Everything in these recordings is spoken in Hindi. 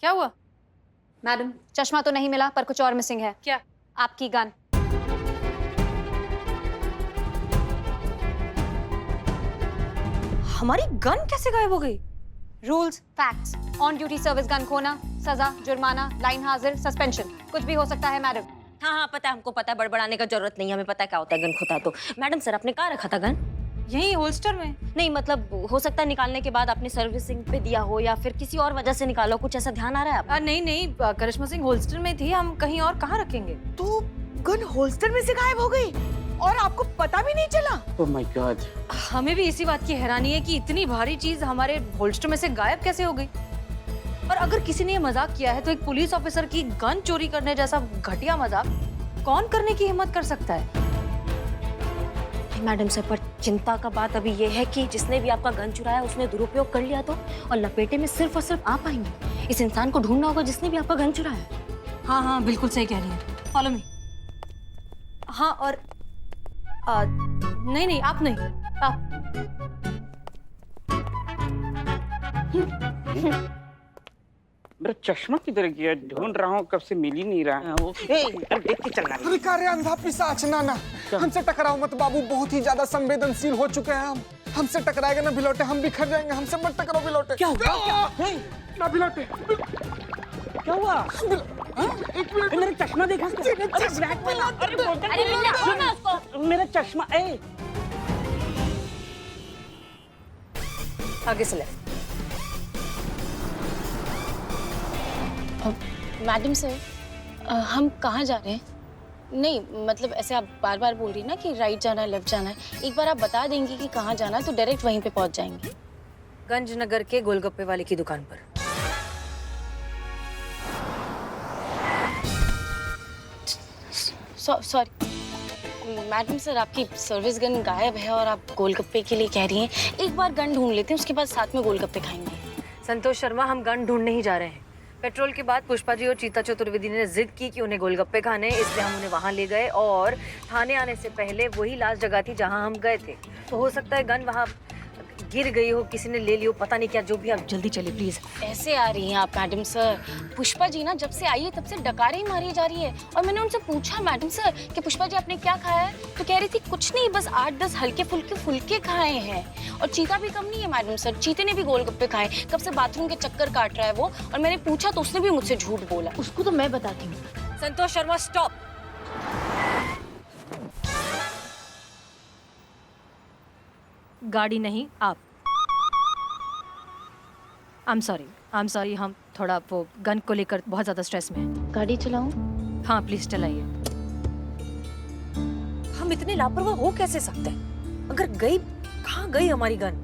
क्या हुआ? मैडम, चश्मा तो नहीं मिला पर कुछ और मिसिंग है। क्या? आपकी गन। हमारी गन कैसे गायब हो गई? Rules, facts, on duty service gun खोना, सजा, जुर्माना, लाइन हाजिर, सस्पेंशन, कुछ भी हो सकता है मैडम। हाँ, पता है, हमको पता है, बड़बड़ाने का जरूरत नहीं है, हमें पता है क्या होता है गन खोता है तो। मैडम सर, आपने कहाँ रखा था गन? यही होल्स्टर में। नहीं मतलब हो सकता है निकालने के बाद आपने सर्विसिंग पे दिया हो या फिर किसी और वजह से निकालो, कुछ ऐसा ध्यान आ रहा है आपको? नहीं, करिश्मा सिंह होल्स्टर में थी, हम कहीं और कहाँ रखेंगे? तो गन होल्स्टर में से गायब हो गई और आपको पता भी नहीं चला? Oh my God. हमें भी इसी बात की हैरानी है कि इतनी भारी चीज हमारे होल्स्टर में से गायब कैसे हो गई। और अगर किसी ने ये मजाक किया है तो एक पुलिस ऑफिसर की गन चोरी करने जैसा घटिया मजाक कौन करने की हिम्मत कर सकता है? मैडम सर, पर चिंता का बात अभी ये है कि जिसने भी आपका गन चुराया उसने दुरुपयोग कर लिया तो, और लपेटे में सिर्फ और सिर्फ आप आएंगे। इस इंसान को ढूंढना होगा जिसने भी आपका गन चुराया। हाँ, बिल्कुल सही कह रही है। Follow me. हाँ, और नहीं, आप नहीं, आप। मेरा चश्मा किधर गया? ढूंढ रहा हूँ, कब से मिल ही नहीं रहा है वो। अरे देख के चलना। अरे कार्य अंधा पिशाच नाना, हमसे टकराओ मत बाबू, बहुत ही ज्यादा संवेदनशील हो चुके हैं हम। हमसे टकराएगा ना भिलौटे, हम बिखर जाएंगे। हमसे मत टकराओ भिलौटे। क्या हुआ? ना भिलौटे। क्या हुआ? एक मिनट, मेरा चश्मा देखा? मेरा चश्मा। आगे से लेफ्ट। मैडम सर, हम कहाँ जा रहे हैं? नहीं मतलब ऐसे आप बार बार बोल रही ना कि राइट जाना है, लेफ्ट जाना है। एक बार आप बता देंगी कि कहाँ जाना है तो डायरेक्ट वहीं पे पहुँच जाएंगे। गंजनगर के गोलगप्पे वाले की दुकान पर। सॉरी मैडम सर, आपकी सर्विस गन गायब है और आप गोलगप्पे के लिए कह रही हैं। एक बार गन ढूंढ लेते हैं, उसके बाद साथ में गोलगप्पे खाएंगे। संतोष शर्मा, हम गन ढूंढने ही जा रहे हैं। पेट्रोल के बाद पुष्पा जी और चीता चतुर्वेदी ने जिद की कि उन्हें गोलगप्पे खाने, इसलिए हम उन्हें वहां ले गए और थाने आने से पहले वही लास्ट जगह थी जहां हम गए थे। तो हो सकता है गन वहां गिर गई हो, किसी ने ले ली हो, पता नहीं क्या, जो भी। आप जल्दी चलिए प्लीज। ऐसे आ रही हैं आप मैडम सर? पुष्पा जी ना जब से आई है तब से डकारे ही मारी जा रही है। और मैंने उनसे पूछा मैडम सर कि पुष्पा जी आपने क्या खाया है, तो कह रही थी कुछ नहीं, बस 8-10 हल्के फुल्के खाए हैं। और चीता भी कम नहीं है मैडम सर, चीते ने भी गोलगप्पे खाए। कब से बाथरूम के चक्कर काट रहा है वो, और मैंने पूछा तो उसने भी मुझसे झूठ बोला। उसको तो मैं बताती हूँ। संतोष शर्मा, स्टॉप। गाड़ी नहीं, आप। I'm sorry, हम थोड़ा वो गन को लेकर बहुत ज्यादा स्ट्रेस में हैं। गाड़ी चलाऊं? हाँ प्लीज चलाइए। हम इतने लापरवाह हो कैसे सकते हैं? अगर गई, कहाँ गई हमारी गन?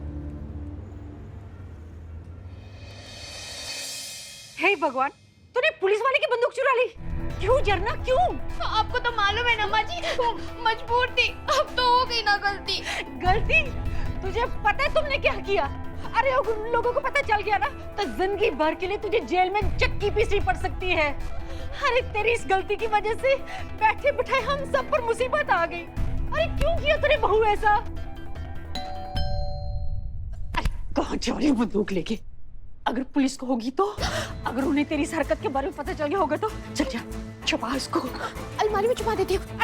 हे भगवान, तूने पुलिस वाले की बंदूक चुरा ली। क्यों जरना, क्यों? आपको तो मालूम है ना माँ जी, वो मजबूर थी। अब तो हो गई ना गलती। गलती? तुझे पता है तुमने क्या किया? अरे उन लोगों को पता चल गया ना तो जिंदगी भर के लिए तुझे जेल में चक्की पीसनी पड़ सकती है। अरे तेरी इस गलती की वजह से बैठे बिठाए हम सब पर मुसीबत आ गई। अरे क्यों किया तूने बहू ऐसा? अरे कहाँ जा रही बंदूक लेके? अगर पुलिस को होगी तो, अगर उन्हें तेरी इस हरकत के बारे में पता चल गया होगा तो चल जा, छुपा इसको। अलमारी में छुपा देती हूँ।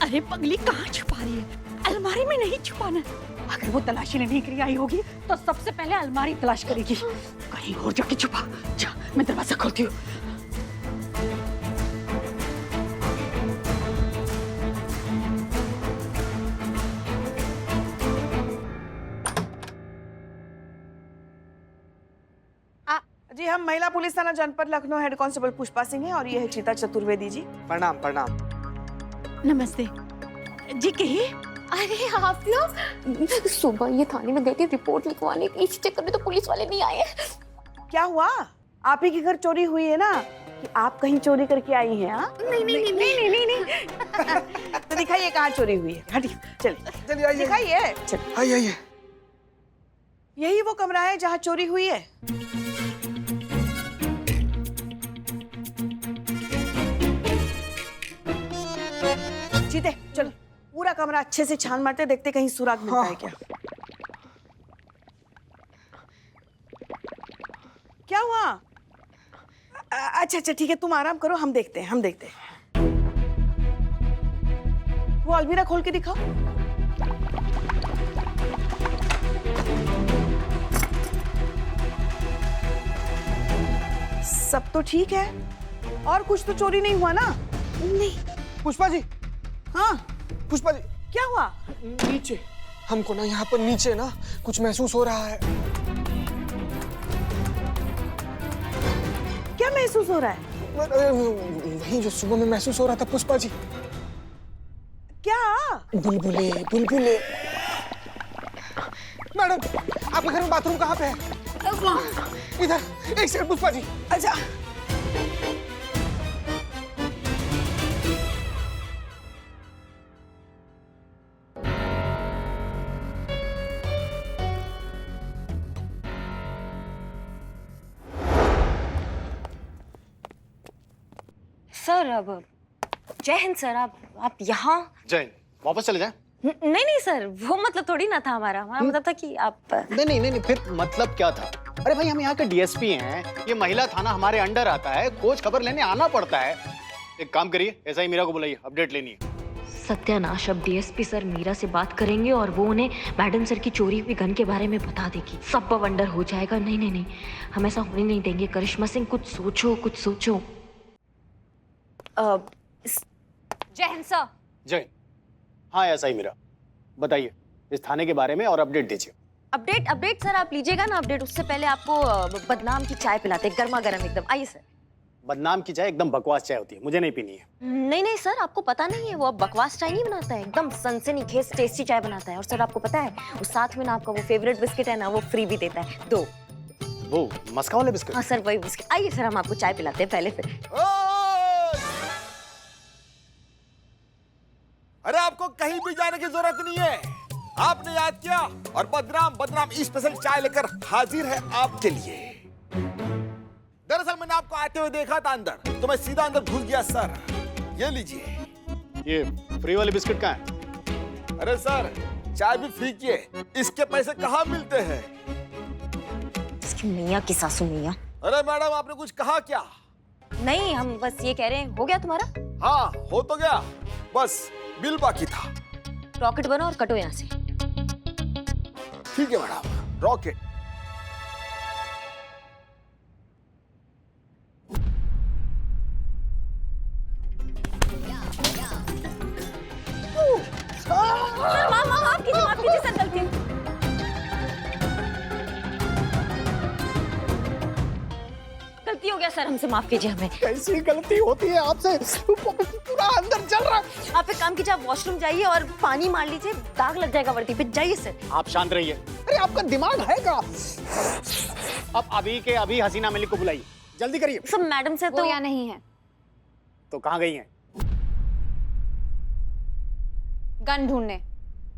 अरे पगली, कहाँ छुपा रही है? अलमारी में नहीं छुपाना। अगर वो तलाशी लेने के लिए आई होगी तो सबसे पहले अलमारी तलाश करेगी। कहीं और जाके छुपा जा, मैं दरवाजा खोलती हूँ। जी हम महिला पुलिस थाना जनपद लखनऊ हेड कांस्टेबल पुष्पा सिंह हैं और ये है चीता चतुर्वेदी जी। प्रणाम प्रणाम। नमस्ते जी। कहिए। अरे आप लोग, सुबह ये थाने में गई थी रिपोर्ट लिखवाने, इस चक्कर में तो पुलिस वाले नहीं आए। क्या हुआ? आप ही के घर चोरी हुई है ना, कि आप कहीं चोरी करके आई हैं? हाँ नहीं। तो दिखाइए कहाँ चोरी हुई है। हटिए, चलिए आइए। दिखाइए। आइए। यही वो कमरा है जहाँ चोरी हुई है। जीते चलो, पूरा कमरा अच्छे से छान मारते, देखते कहीं सुराग मिलता है क्या। क्या हुआ? अच्छा अच्छा ठीक है, तुम आराम करो, हम देखते हैं, हम देखते हैं। वो अलमीरा खोल के दिखाओ। सब तो ठीक है, और कुछ तो चोरी नहीं हुआ ना? नहीं। पुष्पा जी, हाँ पुष्पा जी, क्या हुआ? नीचे हमको ना यहाँ पर नीचे ना कुछ महसूस हो रहा है। क्या महसूस हो रहा है? वही जो सुबह में महसूस हो रहा था पुष्पा जी। क्या? बुलबुले बुलबुले। मैडम, आपके घर में बाथरूम कहाँ पे है? इधर, एक सेकंड पुष्पा जी। अच्छा सर अब जय हिंद सर। आप यहाँ? जैन वापस चले जाएं? नहीं नहीं सर, वो मतलब थोड़ी ना था हमारा मतलब था कि आप। नहीं, फिर मतलब क्या था? अरे भाई, हम यहाँ के डीएसपी हैं, ये महिला थाना हमारे अंडर आता है, खोज खबर लेने आना पड़ता है। एक काम करिए, ऐसा ही मीरा को बुलाइए, अपडेट लेनी है। सत्यानाश, अब डीएसपी सर मीरा से बात करेंगे और वो उन्हें मैडम सर की चोरी हुई गन के बारे में बता देगी। सब बवंडर हो जाएगा। नहीं, हम ऐसा होने नहीं देंगे। करिश्मा सिंह, कुछ सोचो। जय हिंद सर। जैन, हाँ ऐसा ही मीरा, बताइए इस थाने के बारे में और अपडेट दीजिए। अपडेट सर आप लीजिएगा ना अपडेट। उससे पहले आपको बदनाम की चाय पिलाते, गर्मा गर्म एकदम। आइए सर। बदनाम की चाय एकदम बकवास चाय होती है, मुझे नहीं पीनी है। नहीं सर, आपको पता नहीं है, वो अब बकवास चाय नहीं बनाता है, एकदम सनसनीखेज टेस्टी चाय बनाता है। और सर आपको पता है, उस साथ में ना आपका वो फेवरेट बिस्किट है ना, वो फ्री भी देता है 2। वो मस्का वाले बिस्किट? हाँ सर, वही बिस्किट। आइए सर, हम आपको चाय पिलाते हैं पहले फिर। अरे आपको कहीं भी जाने की जरूरत नहीं है, आपने याद किया और बदनाम स्पेशल चाय लेकर हाजिर है आपके लिए। दरअसल मैंने आपको आते हुए देखा था अंदर, तो मैं सीधा अंदर घुस गया। सर ये लीजिए। ये फ्री वाले बिस्किट कहाँ है? अरे सर, चाय भी फ्री की है, इसके पैसे कहाँ मिलते हैं? इसकी मैया की सासू मैया। अरे मैडम, आपने कुछ कहा क्या? नहीं, हम बस ये कह रहे हैं, हो गया तुम्हारा? हाँ हो तो गया, बस बिल बाकी था। रॉकेट बनो और कटो यहाँ से। ठीक है मैडम, रॉकेट। माफ कीजिए सर, गलती। गलती हो गया सर, हमसे माफ कीजिए हमें। कैसी गलती होती है आपसे? पूरा अंदर चल रहा है। आप एक काम कीजिए, आप वॉशरूम जाइए और पानी मार लीजिए, दाग लग जाएगा वर्दी पे। जाइए सर। आप शांत रहिए। अरे आपका दिमाग है क्या? अब अभी के अभी हसीना मलिक को बुलाइए, जल्दी करिए। सब मैडम से वो तो यहाँ नहीं है। तो कहाँ गई हैं? गन ढूंढने।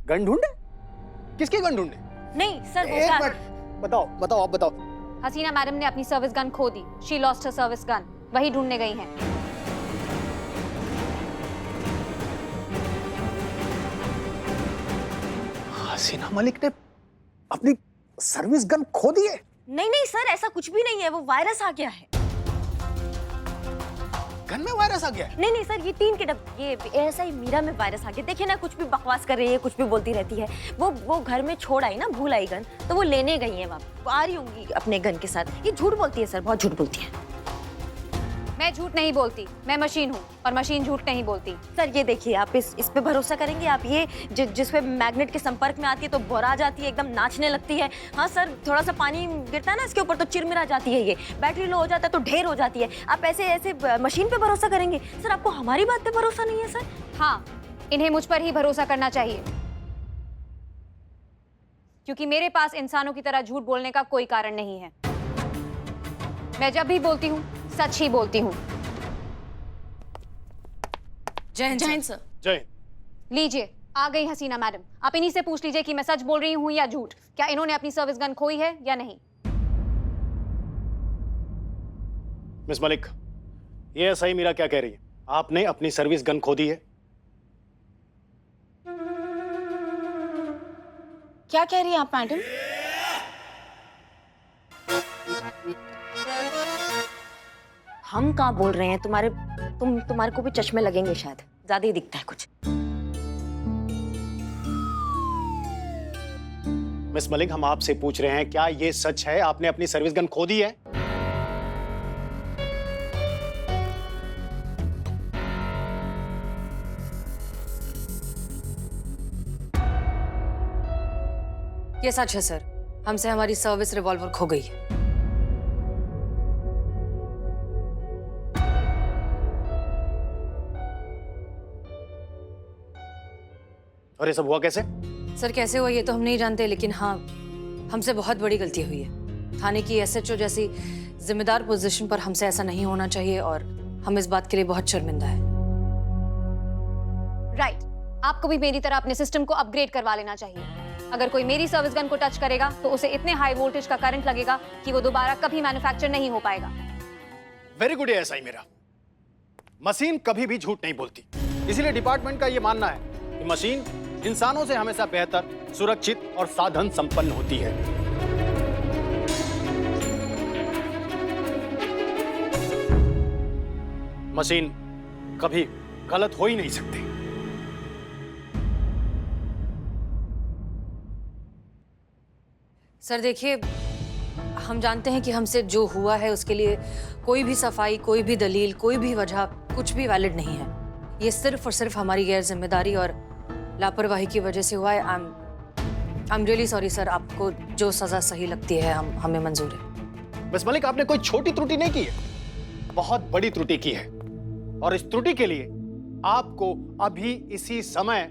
गन ढूंढे? किसकी गन ढूंढे? नहीं सर, वो एक क्या- मिनट, बताओ आप बताओ। हसीना मैडम ने अपनी सर्विस गन खो दी। She lost her service gun. वही ढूंढने गई हैं। हसीना मलिक ने अपनी सर्विस गन खो दी है? नहीं सर, ऐसा कुछ भी नहीं है, वो वायरस आ गया है। गन में वायरस आ गया है? नहीं सर, ये टीन के डब्बे, ये ऐसा ही मीरा में वायरस आ गया। देखिए ना, कुछ भी बकवास कर रही है, कुछ भी बोलती रहती है। वो घर में छोड़ आई ना, भूल आई गन, तो वो लेने गई है वापस। आ रही होंगी अपने गन के साथ। ये झूठ बोलती है सर, बहुत झूठ बोलती है। मैं झूठ नहीं बोलती, मैं मशीन हूँ और मशीन झूठ नहीं बोलती। सर ये देखिए, आप इस पे भरोसा करेंगे? आप ये जिस पे मैग्नेट के संपर्क में आती है तो बोरा जाती है, एकदम नाचने लगती है। हाँ सर, थोड़ा सा पानी गिरता है ना इसके ऊपर तो चिरमिरा जाती है। ये बैटरी लो हो जाता है तो ढेर हो जाती है। आप ऐसे मशीन पे भरोसा करेंगे? सर आपको हमारी बात पे भरोसा नहीं है सर? हाँ, इन्हें मुझ पर ही भरोसा करना चाहिए, क्योंकि मेरे पास इंसानों की तरह झूठ बोलने का कोई कारण नहीं है। मैं जब भी बोलती हूँ, सच ही बोलती हूँ। जय हिंद सर। जय। लीजिए, आ गई हसीना मैडम। आप इन्हीं से पूछ लीजिए कि मैं सच बोल रही हूँ या झूठ। क्या इन्होंने अपनी सर्विस गन खोई है या नहीं? मिस मलिक, ये सही मीरा क्या कह रही है? आपने अपनी सर्विस गन खो दी है? क्या कह रही हैं आप मैडम? हम कहाँ बोल रहे हैं, तुम्हारे को भी चश्मे लगेंगे शायद, ज्यादा ही दिखता है कुछ। मिस मलिक, हम आपसे पूछ रहे हैं, क्या ये सच है आपने अपनी सर्विस गन खो दी है? ये सच है सर, हमसे हमारी सर्विस रिवॉल्वर खो गई है। और ये सब हुआ कैसे? सर कैसे हुआ ये तो हम नहीं जानते, लेकिन हाँ, हमसे बहुत बड़ी गलती हुई है। थाने की एसएचओ जैसी जिम्मेदार पोजीशन पर हमसे ऐसा नहीं होना चाहिए और हम इस बात के लिए बहुत शर्मिंदा है। राइट, आपको भी मेरी तरह अपने सिस्टम को अपग्रेड करवा लेना चाहिए। अगर कोई मेरी सर्विस गन को टच करेगा तो उसे इतने हाई वोल्टेज का करंट लगेगा कि वो दोबारा कभी मैन्युफैक्चर नहीं हो पाएगा। वेरी गुड एसआई मेरा। मशीन कभी भी झूठ नहीं बोलती, इसीलिए डिपार्टमेंट का ये मानना है कि मशीन इंसानों से हमेशा बेहतर, सुरक्षित और साधन संपन्न होती है। मशीन कभी गलत हो ही नहीं सकती। सर देखिए, हम जानते हैं कि हमसे जो हुआ है उसके लिए कोई भी सफाई, कोई भी दलील, कोई भी वजह कुछ भी वैलिड नहीं है। ये सिर्फ और सिर्फ हमारी गैर जिम्मेदारी और लापरवाही की वजह से हुआ है। I am really sorry sir, आपको जो सजा सही लगती है हमें मंजूर है। मिस मलिक, आपने कोई छोटी त्रुटि नहीं की है, बहुत बड़ी त्रुटि की है, और इस त्रुटि के लिए आपको अभी इसी समय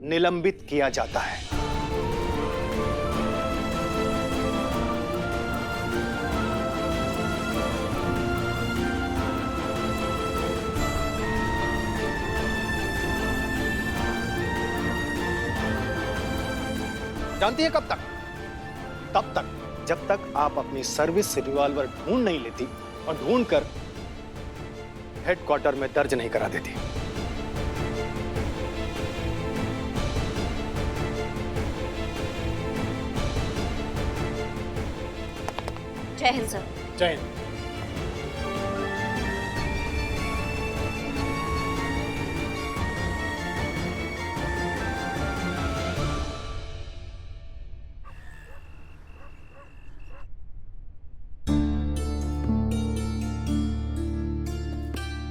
निलंबित किया जाता है। जानती है कब तक? तब तक जब तक आप अपनी सर्विस रिवॉल्वर ढूंढ नहीं लेती और ढूंढकर हेडक्वार्टर में दर्ज नहीं करा देती। जय हिंद सर। जय हिंद।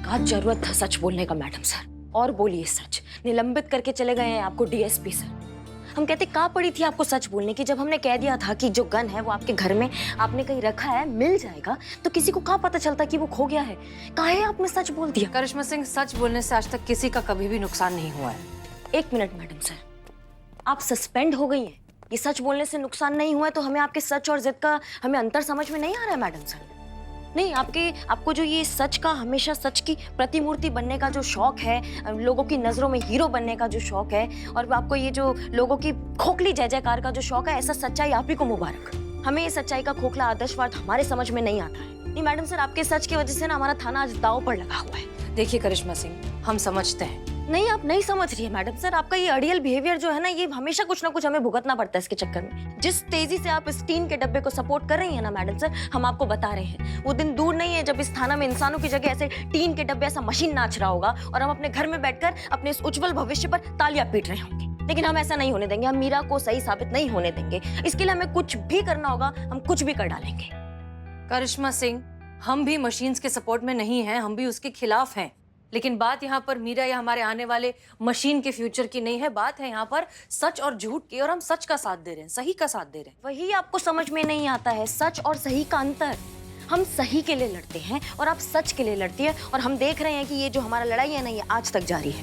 आज जरूरत था सच बोलने का मैडम सर, और बोलिए सच। निलंबित करके चले गए हैं आपको डीएसपी सर। हम कहते कहाँ पड़ी थी आपको सच बोलने की, जब हमने कह दिया था कि जो गन है वो आपके घर में आपने कहीं रखा है, मिल जाएगा, तो किसी को कहाँ पता चलता कि वो खो गया है? काहे आपने सच बोल दिया? करिश्मा सिंह, सच बोलने से आज तक किसी का कभी भी नुकसान नहीं हुआ है। एक मिनट मैडम सर, आप सस्पेंड हो गई हैं, ये सच बोलने से नुकसान नहीं हुआ है, तो हमें आपके सच और जिद का हमें अंतर समझ में नहीं आ रहा है मैडम सर। नहीं, आपको जो ये सच का, हमेशा सच की प्रतिमूर्ति बनने का जो शौक है, लोगों की नजरों में हीरो बनने का जो शौक है, और आपको ये जो लोगों की खोखली जय जयकार का जो शौक है, ऐसा सच्चाई आप ही को मुबारक। हमें ये सच्चाई का खोखला आदर्शवाद हमारे समझ में नहीं आता है। नहीं मैडम सर, आपके सच की वजह से ना हमारा थाना आज दांव पर लगा हुआ है। देखिए करिश्मा सिंह, हम समझते हैं। नहीं, आप नहीं समझ रही है मैडम सर। आपका ये अड़ियल बिहेवियर जो है ना, ये हमेशा कुछ ना कुछ हमें भुगतना पड़ता है इसके चक्कर में। जिस तेजी से आप इस टीन के डब्बे को सपोर्ट कर रही है ना मैडम सर, हम आपको बता रहे हैं, वो दिन दूर नहीं है जब इस थाना में इंसानों की जगह ऐसे टीन के डब्बे, ऐसा मशीन नाच रहा होगा और हम अपने घर में बैठकर अपने इस उज्जवल भविष्य पर तालियां पीट रहे होंगे। लेकिन हम ऐसा नहीं होने देंगे, हम मीरा को सही साबित नहीं होने देंगे। इसके लिए हमें कुछ भी करना होगा, हम कुछ भी कर डालेंगे। करिश्मा सिंह, हम भी मशीन्स के सपोर्ट में नहीं हैं, हम भी उसके खिलाफ हैं। लेकिन बात यहाँ पर मीरा या हमारे आने वाले मशीन के फ्यूचर की नहीं है, बात है यहाँ पर सच और झूठ की, और हम सच का साथ दे रहे हैं, सही का साथ दे रहे हैं। वही आपको समझ में नहीं आता है, सच और सही का अंतर। हम सही के लिए लड़ते हैं और आप सच के लिए लड़ती है, और हम देख रहे हैं कि ये जो हमारा लड़ाई है ना, ये आज तक जारी है।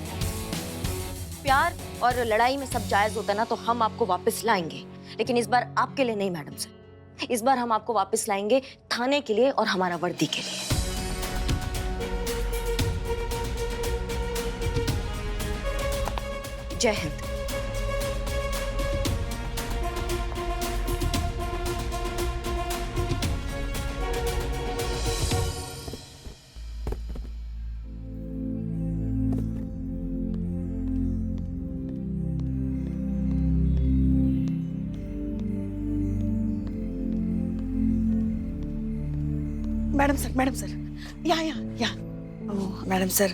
प्यार और लड़ाई में सब जायज होता है ना, तो हम आपको वापस लाएंगे, लेकिन इस बार आपके लिए नहीं मैडम सर। इस बार हम आपको वापस लाएंगे थाने के लिए और हमारा वर्दी के लिए। जय हिंद। मैडम मैडम सर, यहाँ। ओह मैडम सर,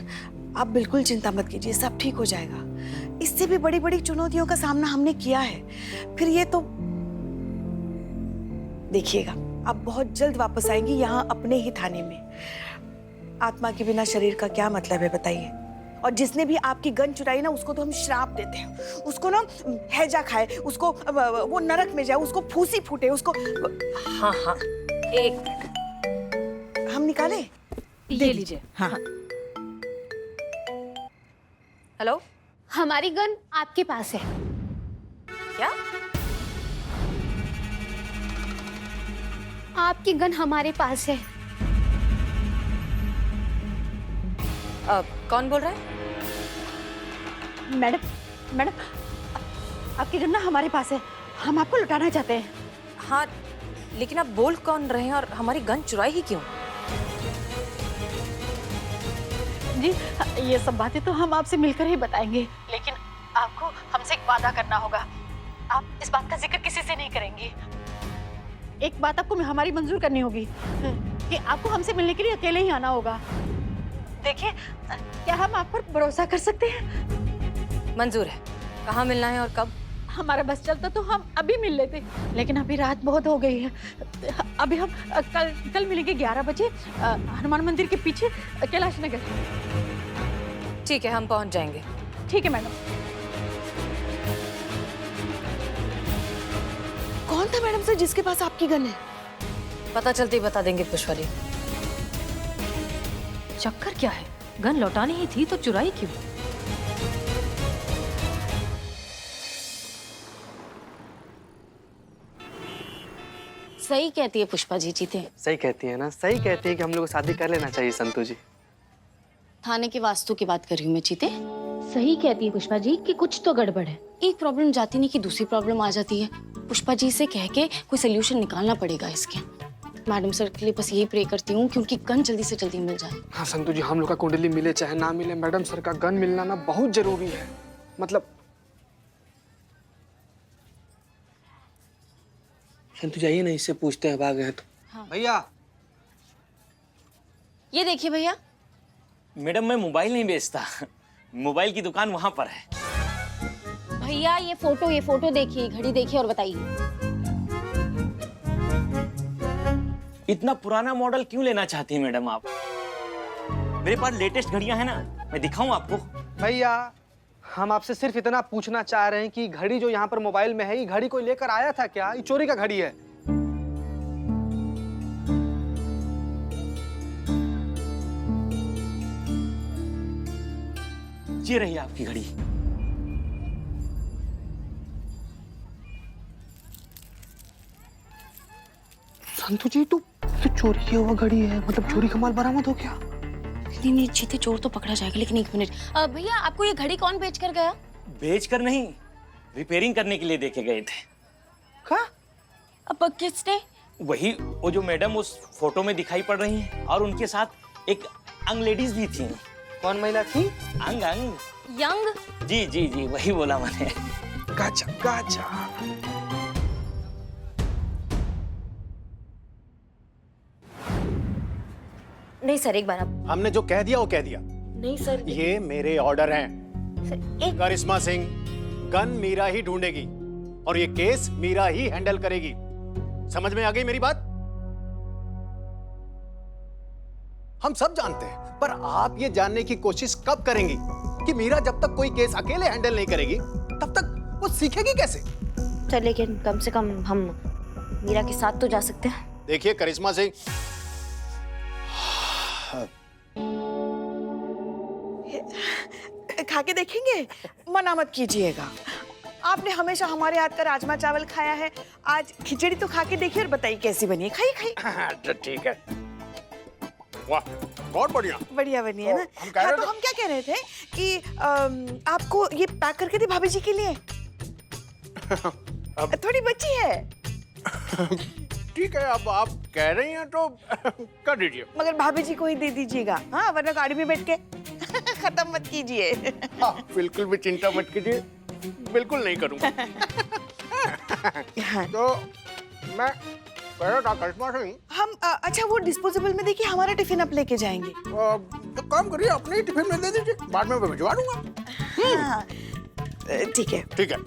आप बिल्कुल चिंता मत कीजिए, सब ठीक हो जाएगा। इससे भी बड़ी बड़ी चुनौतियों का सामना हमने किया है, फिर ये तो देखिएगा, आप बहुत जल्द वापस आएंगी यहाँ अपने ही थाने में। आत्मा के बिना शरीर का क्या मतलब है बताइए? और जिसने भी आपकी गन चुराई ना, उसको तो हम श्राप देते हैं, उसको ना हैजा खाए, उसको वो नरक में जाए, उसको फूसी फूटे, उसको। हाँ हाँ, एक मिनट, हम निकाले? ये लीजिए। हाँ। हेलो, हमारी गन आपके पास है। क्या? आपकी गन हमारे पास है। कौन बोल रहा है? मैडम, आपकी गन ना हमारे पास है, हम आपको लुटाना चाहते हैं। हाँ, लेकिन आप बोल कौन रहे हैं और हमारी गन चुराई ही क्यों? जी, ये सब बातें तो हम आपसे मिलकर ही बताएंगे, लेकिन आपको हमसे एक वादा करना होगा। आप इस बात का जिक्र किसी से नहीं करेंगी। एक बात आपको हमारी मंजूर करनी होगी कि आपको हमसे मिलने के लिए अकेले ही आना होगा। देखिए, क्या हम आप पर भरोसा कर सकते हैं? मंजूर है। कहाँ मिलना है और कब? हमारा बस चलता तो हम अभी मिल लेते, लेकिन अभी रात बहुत हो गई है। अभी हम कल मिलेंगे 11 बजे हनुमान मंदिर के पीछे, कैलाश नगर। ठीक है, हम पहुंच जाएंगे। ठीक है मैडम। कौन था मैडम सर जिसके पास आपकी गन है? पता चलते ही बता देंगे पुष्पा जी। चक्कर क्या है? गन लौटानी ही थी तो चुराई क्यों? सही कहती है पुष्पा जी, जीते। सही कहती है ना, सही कहती है कि हम लोग को शादी कर लेना चाहिए संतू जी। थाने के वास्तु की बात कर रही हूँ मैं, जीते। सही कहती है पुष्पा जी कि कुछ तो गड़बड़ है। एक प्रॉब्लम जाती नहीं कि दूसरी प्रॉब्लम आ जाती है। पुष्पा जी से कह के कोई सोल्यूशन निकालना पड़ेगा इसके। मैडम सर के लिए बस यही प्रे करती हूँ कि उनकी गन जल्दी से जल्दी मिल जाए। हाँ संतू जी, हम लोग का कुंडली मिले चाहे ना मिले, मैडम सर का गन मिलना ना बहुत जरूरी है। मतलब संतू जाइए ना, इससे पूछते हैं, भाग गए तो। हाँ। भैया, ये देखिए भैया। मैडम मैं मोबाइल नहीं बेचता, मोबाइल की दुकान वहां पर है। भैया ये फोटो देखिए, घड़ी देखिए और बताइए। इतना पुराना मॉडल क्यों लेना चाहती हैं मैडम आप? मेरे पास लेटेस्ट घड़ियां हैं ना, मैं दिखाऊं आपको? भैया, हम आपसे सिर्फ इतना पूछना चाह रहे हैं कि घड़ी जो यहाँ पर मोबाइल में है, ये घड़ी कोई लेकर आया था क्या? ये चोरी का घड़ी है। ये रही आपकी घड़ी। संतू जी, तो चोरी किया हुआ घड़ी है, मतलब चोरी का माल बरामद हो गया? नहीं जीते, चोर तो पकड़ा जाएगा, लेकिन एक मिनट। भैया आपको ये घड़ी कौन बेच कर गया? बेच कर नहीं, रिपेयरिंग करने के लिए देके गए थे। क्या? अब किसने? वही, वो जो मैडम उस फोटो में दिखाई पड़ रही हैं, और उनके साथ एक अंग लेडीज भी थी। कौन महिला थी? अंग अंग। यंग? जी जी जी, वही बोला मैंने। गाचा गाचा। नहीं सर, एक बार आप। हमने जो कह दिया वो कह दिया। नहीं सर, ये मेरे ऑर्डर हैं। सर एक। करिश्मा सिंह, गन मीरा ही ढूंढेगी और ये केस मीरा ही हैंडल करेगी। समझ में आ गई मेरी बात? हम सब जानते हैं, पर आप ये जानने की कोशिश कब करेंगी कि मीरा जब तक कोई केस अकेले हैंडल नहीं करेगी तब तक वो सीखेगी कैसे? सर लेकिन कम से कम हम मीरा के साथ तो जा सकते हैं। देखिए करिश्मा सिंह, खा के देखेंगे? मना मत कीजिएगा, आपने हमेशा हमारे हाथ का राजमा चावल खाया है, आज खिचड़ी तो खा के देखिए और बताइए कैसी बनी है। खाइए खाइए। ठीक है। वाह, बहुत बढ़िया। बढ़िया बनी है ना? हम कह हाँ, रहे तो हम क्या कह रहे थे कि आपको ये पैक करके दी भाभी जी के लिए। थोड़ी बची है। ठीक है, अब आप कह रही हैं तो कर दीजिए। मगर भाभी जी को ही दे दीजिएगा, हाँ, वरना गाड़ी में बैठ के खत्म मत कीजिए। हाँ, बिल्कुल भी चिंता मत कीजिए, बिल्कुल नहीं करूँगा। हाँ। तो मैं करिश्मा सिंह, हम अच्छा वो डिस्पोजेबल में देखिए हमारा टिफिन आप लेके जाएंगे। तो काम करिए, अपने ही टिफिन में दे दीजिए, बाद में मैं भिजवा दूंगा। हाँ, ठीक है। ठीक है।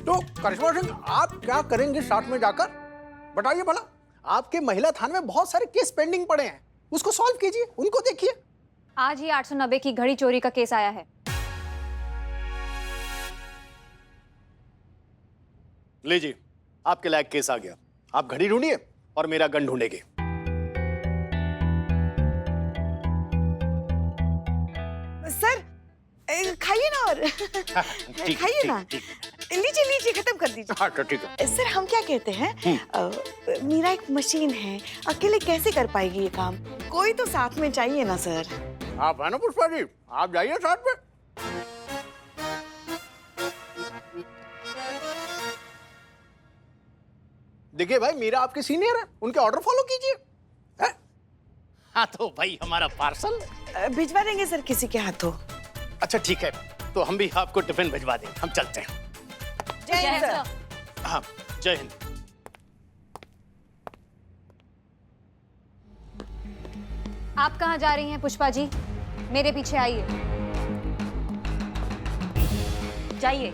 तो करिश्मा सिंह, आप क्या करेंगे साथ में जाकर? बताइए भला। आपके महिला थाने में बहुत सारे केस पेंडिंग पड़े हैं, उसको सॉल्व कीजिए, उनको देखिए। आज ही 890 की घड़ी चोरी का केस आया है। लीजिए, आपके लायक केस आ गया। आप घड़ी ढूंढिए और मेरा गन ढूंढेंगे। सर खाइए ना और खाइए ना, लीजिए लीजिए, खत्म कर दीजिए। हाँ, तो ठीक है। सर हम क्या कहते हैं, मीरा एक मशीन है, अकेले कैसे कर पाएगी ये काम? कोई तो साथ में चाहिए ना सर। आप है ना पुष्पा जी, आप जाइए साथ में। देखिए भाई, मीरा आपके सीनियर है, उनके ऑर्डर फॉलो कीजिए। हाँ तो भाई हमारा पार्सल भिजवा देंगे सर किसी के हाथों। अच्छा ठीक है, तो हम भी आपको टिफिन भिजवा देंगे, हम चलते हैं। जय हिंद सर। हाँ, जय हिंद। आप कहाँ जा रही हैं पुष्पा जी? मेरे पीछे आइए। जाइए।